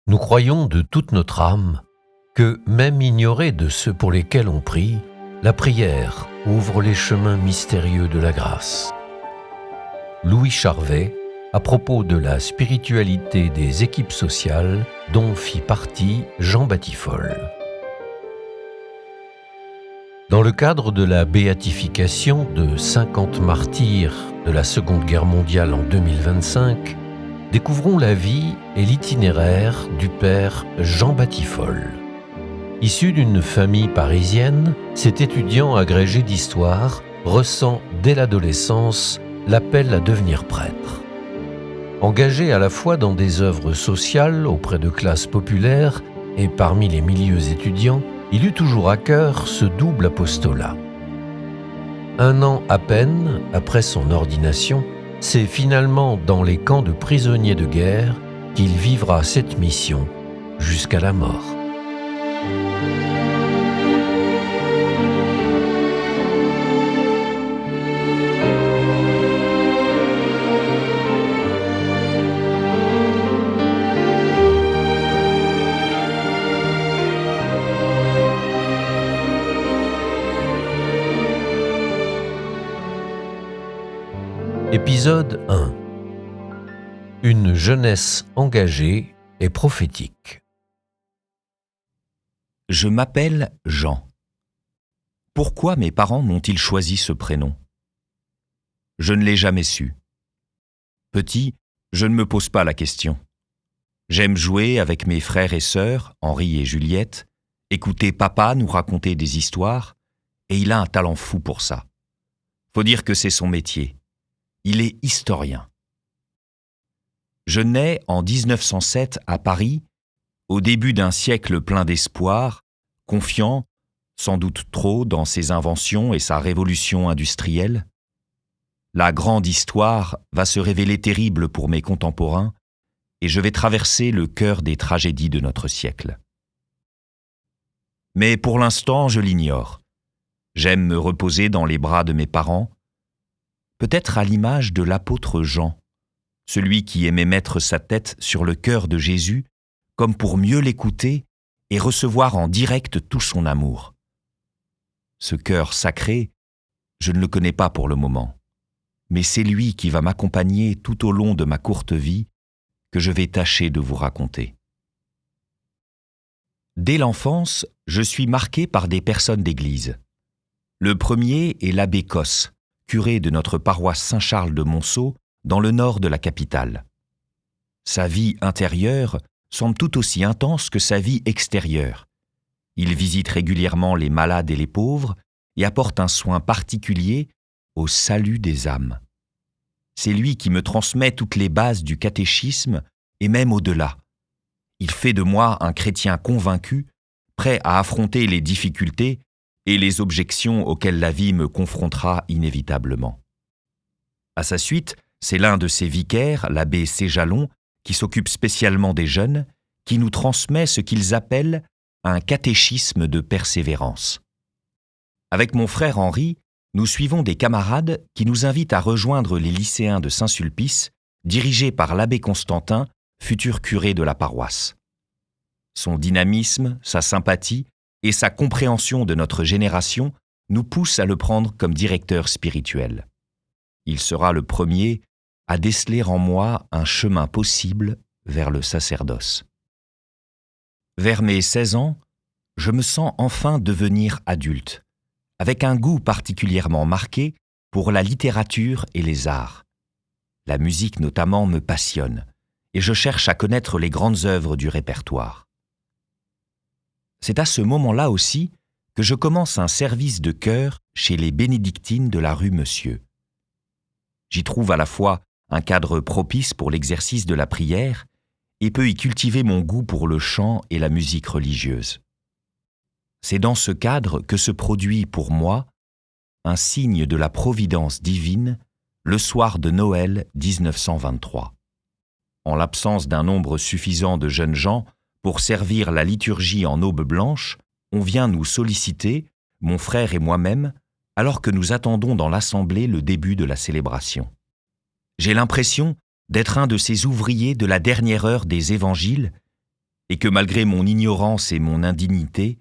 Nous croyons de toute notre âme que, même ignorée de ceux pour lesquels on prie, la prière ouvre les chemins mystérieux de la grâce. Louis Charvet, à propos de la spiritualité des équipes sociales dont fit partie Jean Batifolle. Dans le cadre de la béatification de 50 martyrs de la Seconde Guerre mondiale en 2025, découvrons la vie et l'itinéraire du père Jean Batifolle. Issu d'une famille parisienne, cet étudiant agrégé d'histoire ressent dès l'adolescence l'appel à devenir prêtre. Engagé à la fois dans des œuvres sociales auprès de classes populaires et parmi les milieux étudiants, il eut toujours à cœur ce double apostolat. Un an à peine après son ordination, c'est finalement dans les camps de prisonniers de guerre qu'il vivra cette mission jusqu'à la mort. Épisode 1. Une jeunesse engagée et prophétique. Je m'appelle Jean. Pourquoi mes parents m'ont-ils choisi ce prénom ? Je ne l'ai jamais su. Petit, je ne me pose pas la question. J'aime jouer avec mes frères et sœurs, Henri et Juliette, écouter papa nous raconter des histoires, et il a un talent fou pour ça. Faut dire que c'est son métier. Il est historien. Je nais en 1907 à Paris, au début d'un siècle plein d'espoir, confiant, sans doute trop, dans ses inventions et sa révolution industrielle. La grande histoire va se révéler terrible pour mes contemporains et je vais traverser le cœur des tragédies de notre siècle. Mais pour l'instant, je l'ignore. J'aime me reposer dans les bras de mes parents, peut-être à l'image de l'apôtre Jean, celui qui aimait mettre sa tête sur le cœur de Jésus comme pour mieux l'écouter et recevoir en direct tout son amour. Ce cœur sacré, je ne le connais pas pour le moment, mais c'est lui qui va m'accompagner tout au long de ma courte vie que je vais tâcher de vous raconter. Dès l'enfance, je suis marqué par des personnes d'église. Le premier est l'abbé Cosse, curé de notre paroisse Saint-Charles de Monceau, dans le nord de la capitale. Sa vie intérieure semble tout aussi intense que sa vie extérieure. Il visite régulièrement les malades et les pauvres et apporte un soin particulier au salut des âmes. C'est lui qui me transmet toutes les bases du catéchisme et même au-delà. Il fait de moi un chrétien convaincu, prêt à affronter les difficultés et les objections auxquelles la vie me confrontera inévitablement. À sa suite, c'est l'un de ses vicaires, l'abbé Séjalon, qui s'occupe spécialement des jeunes, qui nous transmet ce qu'ils appellent un catéchisme de persévérance. Avec mon frère Henri, nous suivons des camarades qui nous invitent à rejoindre les lycéens de Saint-Sulpice, dirigés par l'abbé Constantin, futur curé de la paroisse. Son dynamisme, sa sympathie et sa compréhension de notre génération nous poussent à le prendre comme directeur spirituel. Il sera le premier à déceler en moi un chemin possible vers le sacerdoce. Vers mes 16 ans, je me sens enfin devenir adulte, avec un goût particulièrement marqué pour la littérature et les arts. La musique notamment me passionne, et je cherche à connaître les grandes œuvres du répertoire. C'est à ce moment-là aussi que je commence un service de chœur chez les bénédictines de la rue Monsieur. J'y trouve à la fois un cadre propice pour l'exercice de la prière et peux y cultiver mon goût pour le chant et la musique religieuse. C'est dans ce cadre que se produit pour moi un signe de la providence divine le soir de Noël 1923. En l'absence d'un nombre suffisant de jeunes gens pour servir la liturgie en aube blanche, on vient nous solliciter, mon frère et moi-même, alors que nous attendons dans l'assemblée le début de la célébration. J'ai l'impression d'être un de ces ouvriers de la dernière heure des évangiles et que malgré mon ignorance et mon indignité,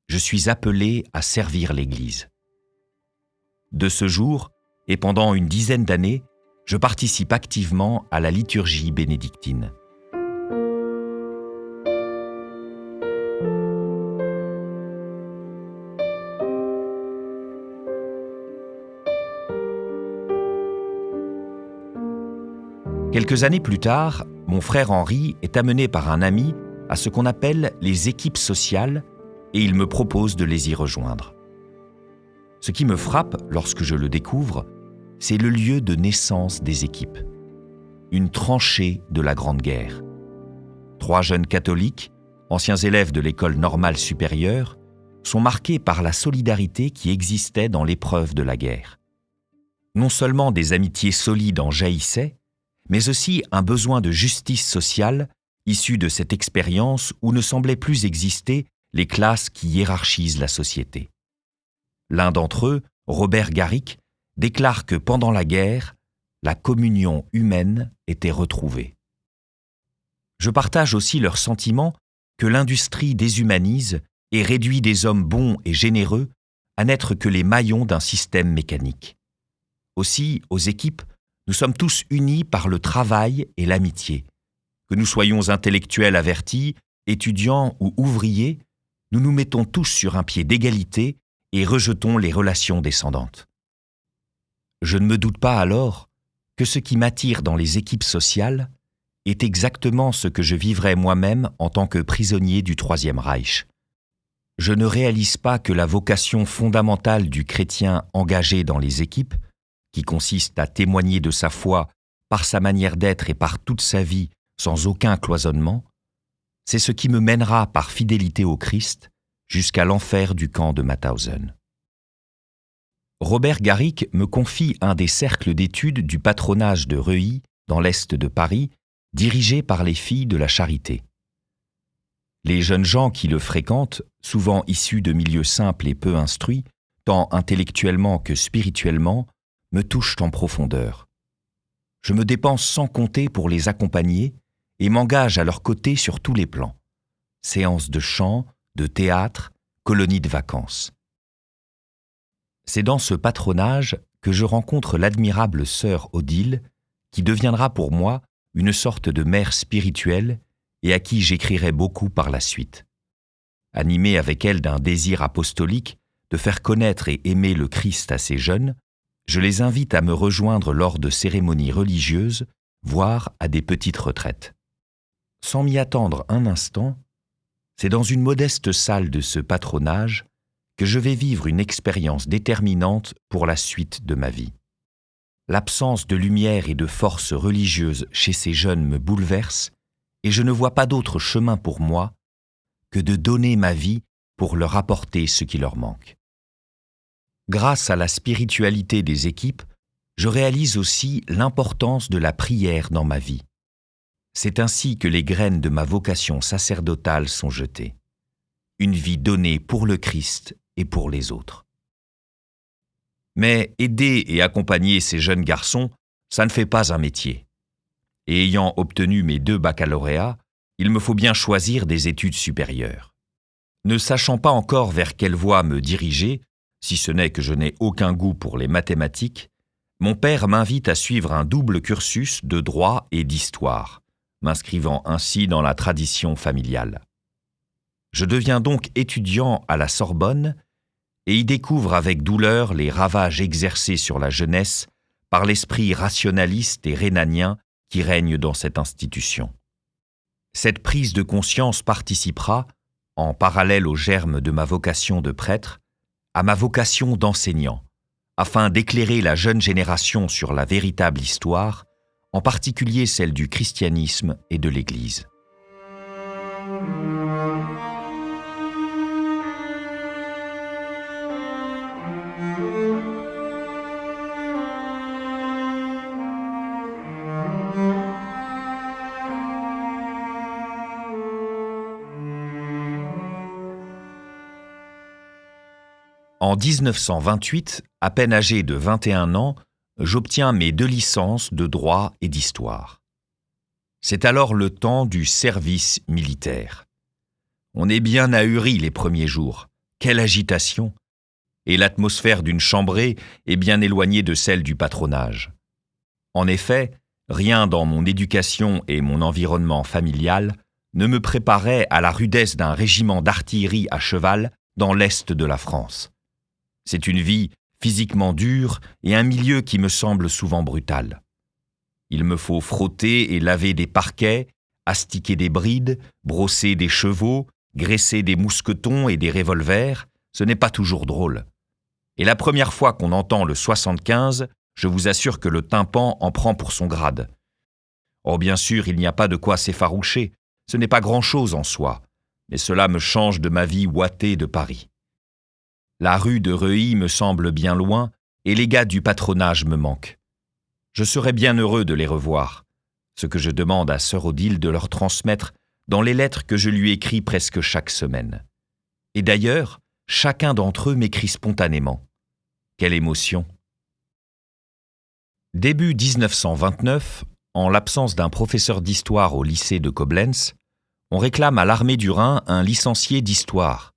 je suis appelé à servir l'Église. De ce jour, et pendant une dizaine d'années, je participe activement à la liturgie bénédictine. Quelques années plus tard, mon frère Henri est amené par un ami à ce qu'on appelle les équipes sociales et il me propose de les y rejoindre. Ce qui me frappe lorsque je le découvre, c'est le lieu de naissance des équipes. Une tranchée de la Grande Guerre. 3 jeunes catholiques, anciens élèves de l'école normale supérieure, sont marqués par la solidarité qui existait dans l'épreuve de la guerre. Non seulement des amitiés solides en jaillissaient, mais aussi un besoin de justice sociale issu de cette expérience où ne semblaient plus exister les classes qui hiérarchisent la société. L'un d'entre eux, Robert Garrick, déclare que pendant la guerre, la communion humaine était retrouvée. Je partage aussi leur sentiment que l'industrie déshumanise et réduit des hommes bons et généreux à n'être que les maillons d'un système mécanique. Aussi, aux équipes, nous sommes tous unis par le travail et l'amitié. Que nous soyons intellectuels avertis, étudiants ou ouvriers, nous nous mettons tous sur un pied d'égalité et rejetons les relations descendantes. Je ne me doute pas alors que ce qui m'attire dans les équipes sociales est exactement ce que je vivrais moi-même en tant que prisonnier du Troisième Reich. Je ne réalise pas que la vocation fondamentale du chrétien engagé dans les équipes, qui consiste à témoigner de sa foi par sa manière d'être et par toute sa vie sans aucun cloisonnement, c'est ce qui me mènera par fidélité au Christ jusqu'à l'enfer du camp de Mauthausen. Robert Garrick me confie un des cercles d'études du patronage de Reuilly, dans l'est de Paris, dirigé par les filles de la Charité. Les jeunes gens qui le fréquentent, souvent issus de milieux simples et peu instruits, tant intellectuellement que spirituellement, me touchent en profondeur. Je me dépense sans compter pour les accompagner et m'engage à leur côté sur tous les plans. Séances de chant, de théâtre, colonies de vacances. C'est dans ce patronage que je rencontre l'admirable sœur Odile, qui deviendra pour moi une sorte de mère spirituelle et à qui j'écrirai beaucoup par la suite. Animé avec elle d'un désir apostolique de faire connaître et aimer le Christ à ces jeunes, je les invite à me rejoindre lors de cérémonies religieuses, voire à des petites retraites. Sans m'y attendre un instant, c'est dans une modeste salle de ce patronage que je vais vivre une expérience déterminante pour la suite de ma vie. L'absence de lumière et de force religieuse chez ces jeunes me bouleverse et je ne vois pas d'autre chemin pour moi que de donner ma vie pour leur apporter ce qui leur manque. Grâce à la spiritualité des équipes, je réalise aussi l'importance de la prière dans ma vie. C'est ainsi que les graines de ma vocation sacerdotale sont jetées. Une vie donnée pour le Christ et pour les autres. Mais aider et accompagner ces jeunes garçons, ça ne fait pas un métier. Et ayant obtenu mes 2 baccalauréats, il me faut bien choisir des études supérieures. Ne sachant pas encore vers quelle voie me diriger, si ce n'est que je n'ai aucun goût pour les mathématiques, mon père m'invite à suivre un double cursus de droit et d'histoire, m'inscrivant ainsi dans la tradition familiale. Je deviens donc étudiant à la Sorbonne et y découvre avec douleur les ravages exercés sur la jeunesse par l'esprit rationaliste et rhénanien qui règne dans cette institution. Cette prise de conscience participera, en parallèle au germe de ma vocation de prêtre, à ma vocation d'enseignant, afin d'éclairer la jeune génération sur la véritable histoire, en particulier celle du christianisme et de l'Église. En 1928, à peine âgé de 21 ans, j'obtiens mes 2 licences de droit et d'histoire. C'est alors le temps du service militaire. On est bien ahuri les premiers jours. Quelle agitation! Et l'atmosphère d'une chambrée est bien éloignée de celle du patronage. En effet, rien dans mon éducation et mon environnement familial ne me préparait à la rudesse d'un régiment d'artillerie à cheval dans l'est de la France. C'est une vie physiquement dure et un milieu qui me semble souvent brutal. Il me faut frotter et laver des parquets, astiquer des brides, brosser des chevaux, graisser des mousquetons et des revolvers, ce n'est pas toujours drôle. Et la première fois qu'on entend le 75, je vous assure que le tympan en prend pour son grade. Oh, bien sûr, il n'y a pas de quoi s'effaroucher, ce n'est pas grand-chose en soi, mais cela me change de ma vie ouatée de Paris. La rue de Reuilly me semble bien loin et les gars du patronage me manquent. Je serais bien heureux de les revoir, ce que je demande à sœur Odile de leur transmettre dans les lettres que je lui écris presque chaque semaine. Et d'ailleurs, chacun d'entre eux m'écrit spontanément. Quelle émotion! Début 1929, en l'absence d'un professeur d'histoire au lycée de Koblenz, on réclame à l'armée du Rhin un licencié d'histoire.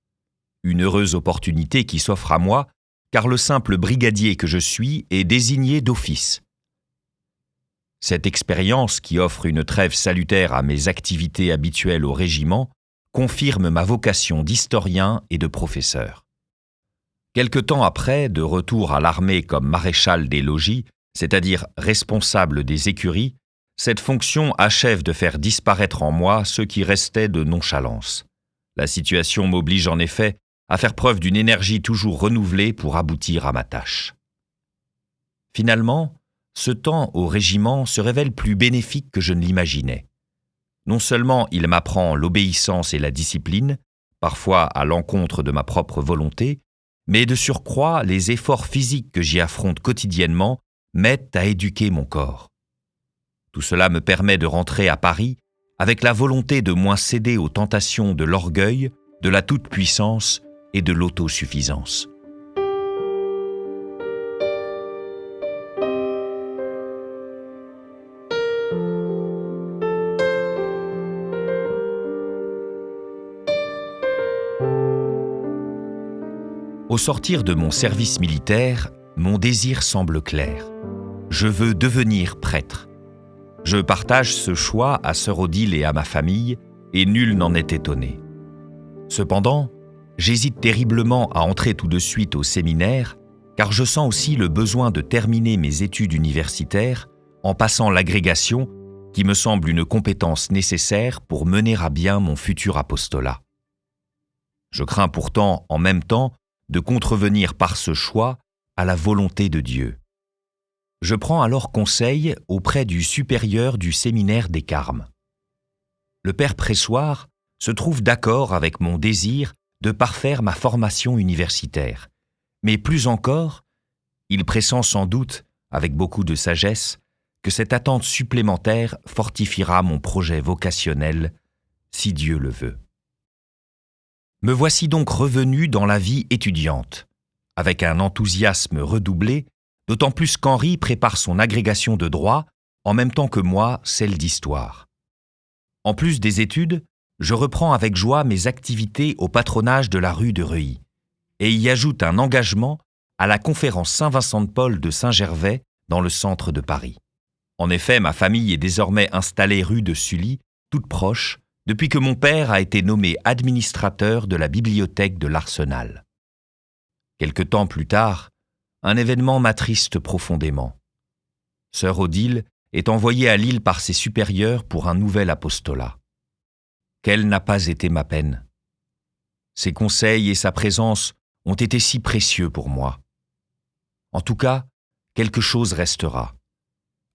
Une heureuse opportunité qui s'offre à moi, car le simple brigadier que je suis est désigné d'office. Cette expérience, qui offre une trêve salutaire à mes activités habituelles au régiment, confirme ma vocation d'historien et de professeur. Quelque temps après, de retour à l'armée comme maréchal des logis, c'est-à-dire responsable des écuries, cette fonction achève de faire disparaître en moi ce qui restait de nonchalance. La situation m'oblige en effet à faire preuve d'une énergie toujours renouvelée pour aboutir à ma tâche. Finalement, ce temps au régiment se révèle plus bénéfique que je ne l'imaginais. Non seulement il m'apprend l'obéissance et la discipline, parfois à l'encontre de ma propre volonté, mais de surcroît, les efforts physiques que j'y affronte quotidiennement m'aident à éduquer mon corps. Tout cela me permet de rentrer à Paris avec la volonté de moins céder aux tentations de l'orgueil, de la toute-puissance et de l'autosuffisance. Au sortir de mon service militaire, mon désir semble clair. Je veux devenir prêtre. Je partage ce choix à sœur Odile et à ma famille, et nul n'en est étonné. Cependant, j'hésite terriblement à entrer tout de suite au séminaire, car je sens aussi le besoin de terminer mes études universitaires en passant l'agrégation, qui me semble une compétence nécessaire pour mener à bien mon futur apostolat. Je crains pourtant, en même temps, de contrevenir par ce choix à la volonté de Dieu. Je prends alors conseil auprès du supérieur du séminaire des Carmes. Le père Pressoir se trouve d'accord avec mon désir de parfaire ma formation universitaire, mais plus encore, il pressent sans doute, avec beaucoup de sagesse, que cette attente supplémentaire fortifiera mon projet vocationnel, si Dieu le veut. Me voici donc revenu dans la vie étudiante, avec un enthousiasme redoublé, d'autant plus qu'Henri prépare son agrégation de droit, en même temps que moi celle d'histoire. En plus des études, je reprends avec joie mes activités au patronage de la rue de Reuilly, et y ajoute un engagement à la conférence Saint-Vincent-de-Paul de Saint-Gervais dans le centre de Paris. En effet, ma famille est désormais installée rue de Sully, toute proche, depuis que mon père a été nommé administrateur de la bibliothèque de l'Arsenal. Quelque temps plus tard, un événement m'attriste profondément. Sœur Odile est envoyée à Lille par ses supérieurs pour un nouvel apostolat. Quelle n'a pas été ma peine? Ses conseils et sa présence ont été si précieux pour moi. En tout cas, quelque chose restera.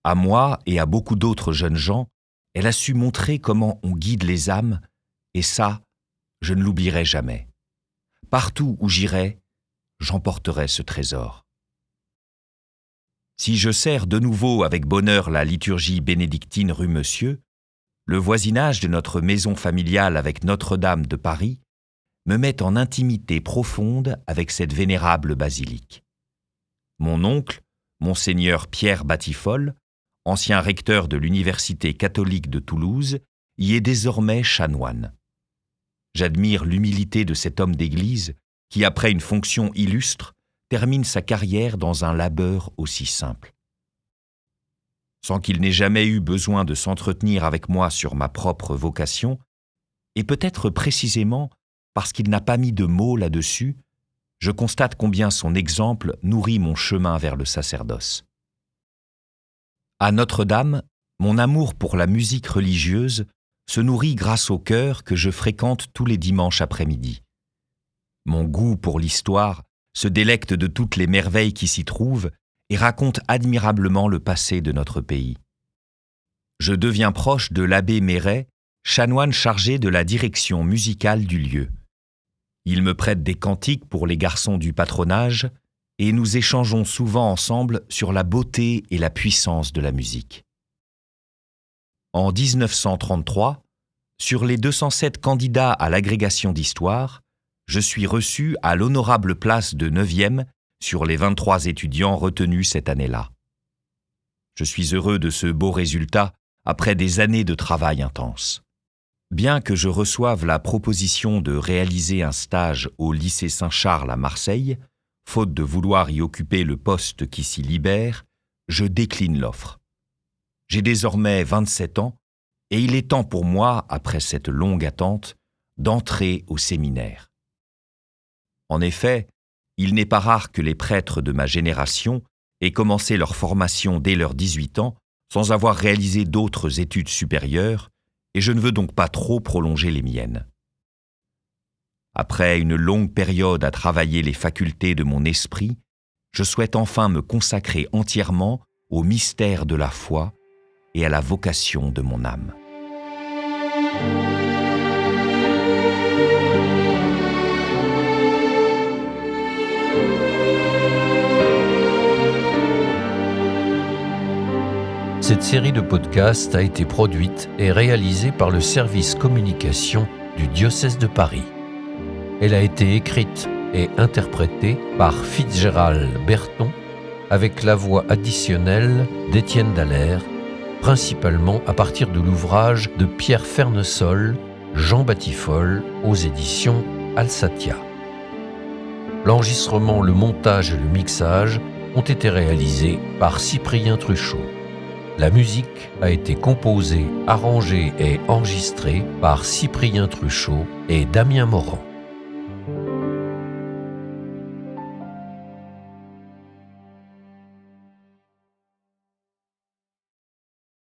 À moi et à beaucoup d'autres jeunes gens, elle a su montrer comment on guide les âmes, et ça, je ne l'oublierai jamais. Partout où j'irai, j'emporterai ce trésor. Si je sers de nouveau avec bonheur la liturgie bénédictine rue Monsieur, le voisinage de notre maison familiale avec Notre-Dame de Paris me met en intimité profonde avec cette vénérable basilique. Mon oncle, Monseigneur Pierre Batifol, ancien recteur de l'Université catholique de Toulouse, y est désormais chanoine. J'admire l'humilité de cet homme d'Église qui, après une fonction illustre, termine sa carrière dans un labeur aussi simple. Sans qu'il n'ait jamais eu besoin de s'entretenir avec moi sur ma propre vocation, et peut-être précisément parce qu'il n'a pas mis de mots là-dessus, je constate combien son exemple nourrit mon chemin vers le sacerdoce. À Notre-Dame, mon amour pour la musique religieuse se nourrit grâce au chœur que je fréquente tous les dimanches après-midi. Mon goût pour l'histoire se délecte de toutes les merveilles qui s'y trouvent et raconte admirablement le passé de notre pays. Je deviens proche de l'abbé Méret, chanoine chargé de la direction musicale du lieu. Il me prête des cantiques pour les garçons du patronage et nous échangeons souvent ensemble sur la beauté et la puissance de la musique. En 1933, sur les 207 candidats à l'agrégation d'histoire, je suis reçu à l'honorable place de 9e sur les 23 étudiants retenus cette année-là. Je suis heureux de ce beau résultat après des années de travail intense. Bien que je reçoive la proposition de réaliser un stage au lycée Saint-Charles à Marseille, faute de vouloir y occuper le poste qui s'y libère, je décline l'offre. J'ai désormais 27 ans et il est temps pour moi, après cette longue attente, d'entrer au séminaire. En effet, il n'est pas rare que les prêtres de ma génération aient commencé leur formation dès leurs 18 ans sans avoir réalisé d'autres études supérieures, et je ne veux donc pas trop prolonger les miennes. Après une longue période à travailler les facultés de mon esprit, je souhaite enfin me consacrer entièrement au mystère de la foi et à la vocation de mon âme. Cette série de podcasts a été produite et réalisée par le service communication du diocèse de Paris. Elle a été écrite et interprétée par Fitzgerald Berton avec la voix additionnelle d'Étienne Dallaire, principalement à partir de l'ouvrage de Pierre Fernesol, Jean Batifolle, aux éditions Alsatia. L'enregistrement, le montage et le mixage ont été réalisés par Cyprien Truchot. La musique a été composée, arrangée et enregistrée par Cyprien Truchot et Damien Morand.